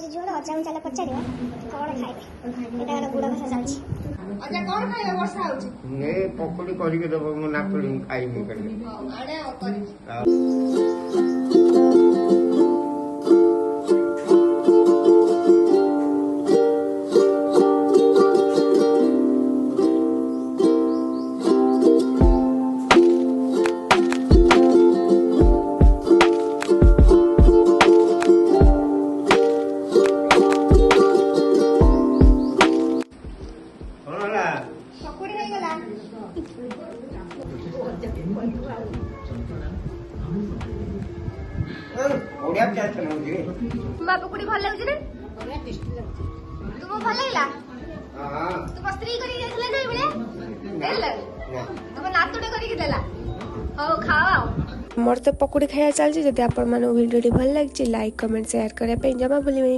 होची जोर अजा चला पचारियो कोन खाइबे एटा गला गुडा भाषा चलछि अजा कोन खाइबे वर्षा होची ने पकोड़ी करी के दबो मु ना करी खाइबे करी आडे करी ओडिया चाट नउजी बाबू कुड़ी भल लागुछ रे ओडिया टेस्टी लागुछ तुमो भल लागला हां तुम स्त्री करी गेसले नै बळे देला तुम नातुडे करी के देला हो खाओ मोर तो पकोड़ी खाया चलछि जदि आपण माने वीडियो भल लागछि लाइक कमेंट शेयर करे पे जमा भूलिबे।